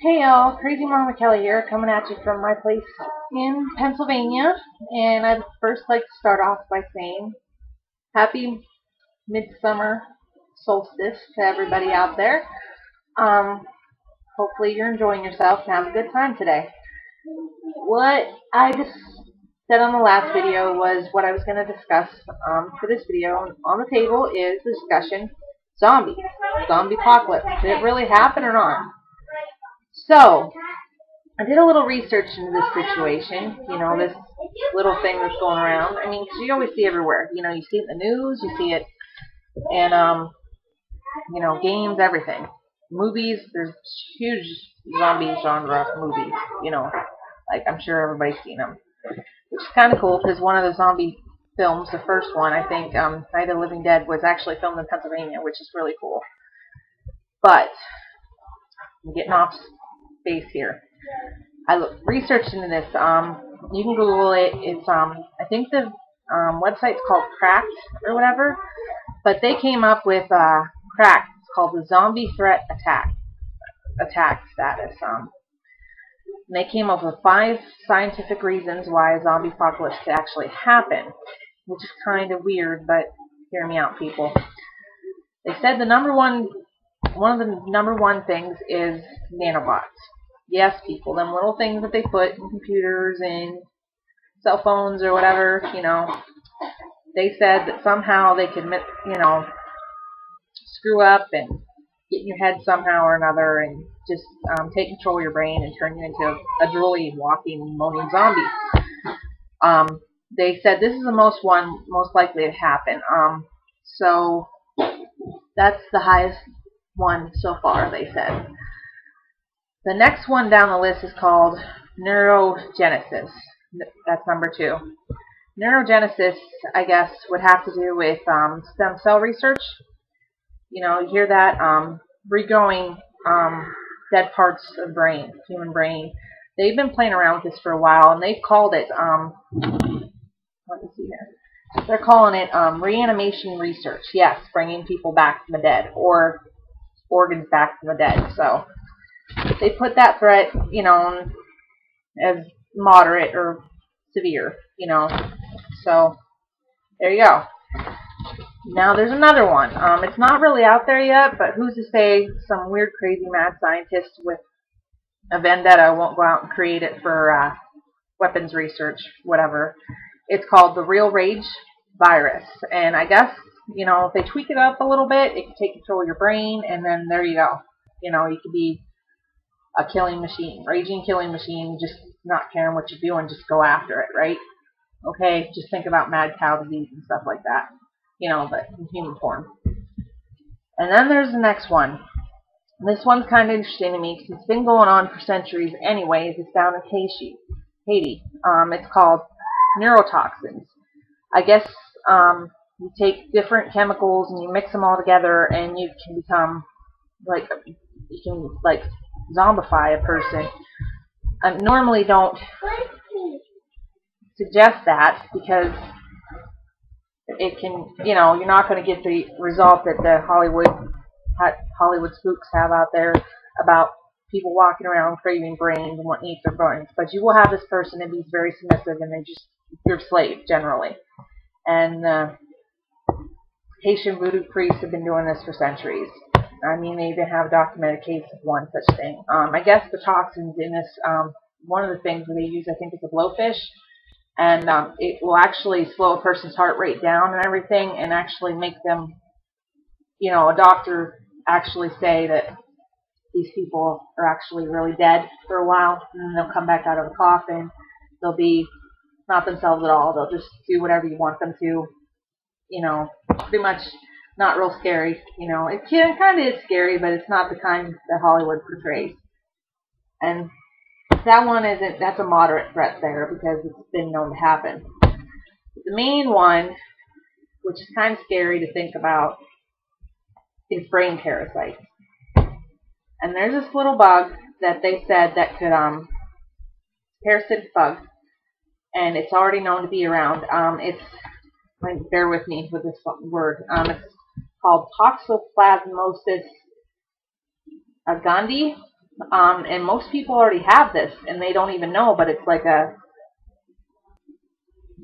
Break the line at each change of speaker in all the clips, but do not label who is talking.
Hey y'all, Crazy Mama Kelly here, coming at you from my place in Pennsylvania. And I'd first like to start off by saying happy midsummer solstice to everybody out there. Um, Hopefully you're enjoying yourself and have a good time today. What I just said on the last video was what I was going to discuss for this video. On the table is the discussion zombies, zombie apocalypse. Did it really happen or not? So, I did a little research into this situation, this little thing that's going around. I mean, 'cause you always see everywhere. You see it in the news, you see it in, games, everything. Movies, there's huge zombie genre movies, like I'm sure everybody's seen them. Which is kind of cool because one of the zombie films, the first one, I think, Night of the Living Dead, was actually filmed in Pennsylvania, which is really cool. But, I'm getting off base here. I researched into this. You can Google it. It's I think the website's called Cracked or whatever, but they came up with Cracked. It's called the Zombie Threat Attack Status. And they came up with 5 scientific reasons why a zombie apocalypse could actually happen, which is kind of weird, but hear me out, people. They said one of the number one things is nanobots. Yes, people, them little things that they put in computers and cell phones or whatever, they said that somehow they could, screw up and get in your head somehow or another and just take control of your brain and turn you into a drooly, walking, moaning zombie. They said this is the most likely to happen. So that's the highest one so far, they said. The next one down the list is called neurogenesis. That's number 2. Neurogenesis, I guess, would have to do with stem cell research. You hear that? Regrowing dead parts of the brain, human brain. They've been playing around with this for a while, and they've called it, let me see here. They're calling it reanimation research. Yes, bringing people back from the dead, or organs back from the dead. So they put that threat, as moderate or severe, So there you go. Now there's another one. It's not really out there yet, but who's to say some weird, crazy, mad scientist with a vendetta won't go out and create it for weapons research, whatever. It's called the real rage virus. And I guess, if they tweak it up a little bit, it can take control of your brain, and then there you go. You could be a killing machine, raging killing machine, just not caring what you're doing, just go after it, right? Okay, just think about mad cow disease and stuff like that, but in human form. And then there's the next one. This one's kind of interesting to me because it's been going on for centuries anyways. It's down in Haiti. It's called neurotoxins. I guess you take different chemicals and you mix them all together and you can become zombify a person. I normally don't suggest that because it can, you're not going to get the result that the Hollywood spooks have out there about people walking around craving brains and wanting to eat their brains. But you will have this person and be very submissive and they're slaves generally. And Haitian voodoo priests have been doing this for centuries. I mean, they even have a documented case of one such thing. I guess the toxins in this, one of the things that they use, I think, is a blowfish. And it will actually slow a person's heart rate down and everything and actually make them, a doctor actually say that these people are actually really dead for a while. And then they'll come back out of the coffin. They'll be not themselves at all. They'll just do whatever you want them to. Pretty much not real scary. It kind of is scary, but it's not the kind that Hollywood portrays. And that one isn't, that's a moderate threat there because it's been known to happen. The main one, which is kind of scary to think about, is brain parasites. And there's this little bug that they said that could, parasitic bug, and it's already known to be around. Bear with me with this word. It's called toxoplasmosis a Gandhi, and most people already have this, and they don't even know, but it's like a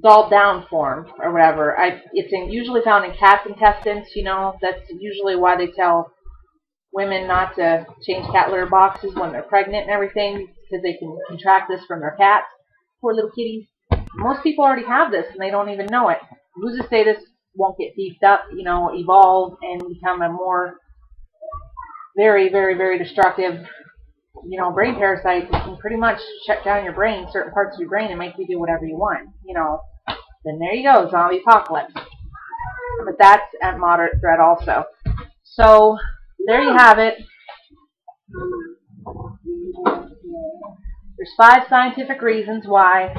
dulled down form or whatever. It's usually found in cat's intestines. You know, that's usually why they tell women not to change cat litter boxes when they're pregnant and everything, because they can contract this from their cats. Poor little kitties. Most people already have this, and they don't even know it. Who's to say this won't get beefed up, you know, evolve and become a more very, very, very destructive, you know, brain parasite that can pretty much shut down your brain, certain parts of your brain, and make you do whatever you want, you know. Then there you go, zombie apocalypse. But that's at moderate threat also. So there you have it. There's 5 scientific reasons why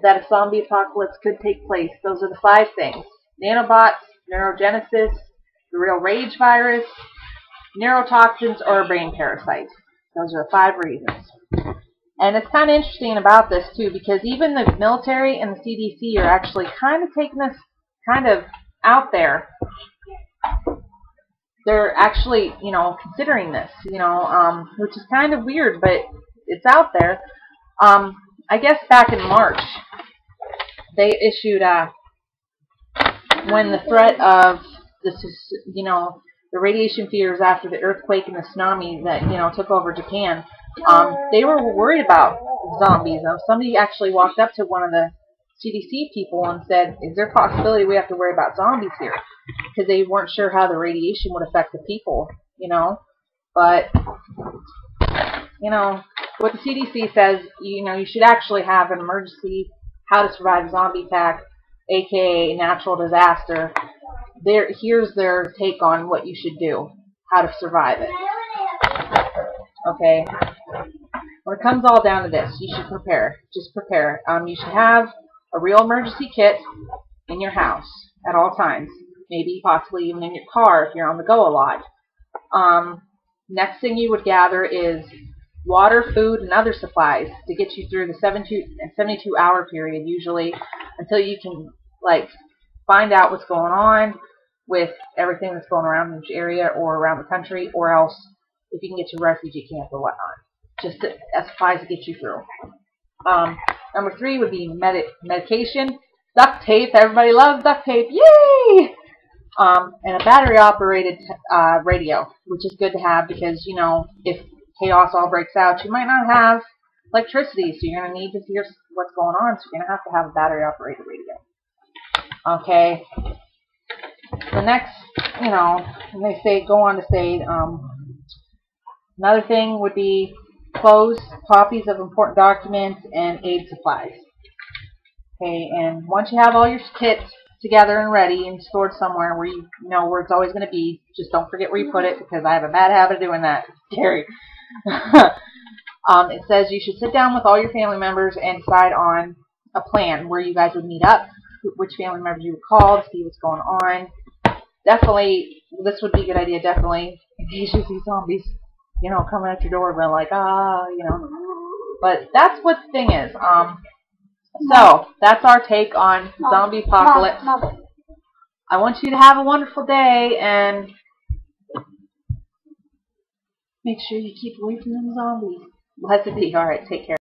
that a zombie apocalypse could take place. Those are the 5 things: nanobots, neurogenesis, the real rage virus, neurotoxins, or a brain parasite. Those are the 5 reasons. And it's kind of interesting about this too, because even the military and the CDC are actually kind of taking this kind of out there. They're actually, you know, considering this, you know, which is kind of weird, but it's out there. I guess back in March, they issued when the threat of this is, you know, the radiation fears after the earthquake and the tsunami that, you know, took over Japan. They were worried about zombies. Somebody actually walked up to one of the CDC people and said, "Is there a possibility we have to worry about zombies here?" Because they weren't sure how the radiation would affect the people, you know. But, you know, what the CDC says, you know, you should actually have an emergency how to survive a zombie attack, aka natural disaster. Here's their take on what you should do, how to survive it. Okay. When it comes all down to this, you should prepare. Just prepare. You should have a real emergency kit in your house at all times. Maybe possibly even in your car if you're on the go a lot. Next thing you would gather is water, food, and other supplies to get you through the 72-hour period usually, until you can like find out what's going on with everything that's going around in your area or around the country, or else if you can get to a refugee camp or whatnot. Just as supplies to get you through. Number 3 would be medication, duct tape. Everybody loves duct tape. Yay! And a battery-operated radio, which is good to have because, you know, if chaos all breaks out, you might not have electricity, so you're going to need to hear what's going on, so you're going to have a battery-operated radio. Okay. The next, you know, they go on to say, another thing would be clothes, copies of important documents, and aid supplies. Okay, and once you have all your kits together and ready and stored somewhere where you know where it's always going to be, just don't forget where you put it, because I have a bad habit of doing that. It's scary. It says you should sit down with all your family members and decide on a plan where you guys would meet up, which family members you would call to see what's going on. Definitely, this would be a good idea, definitely, in case you see zombies, you know, coming at your door, and like, you know. But that's what the thing is. So, that's our take on zombie apocalypse. I want you to have a wonderful day, and make sure you keep away from them zombies. Blessed be. Alright, take care.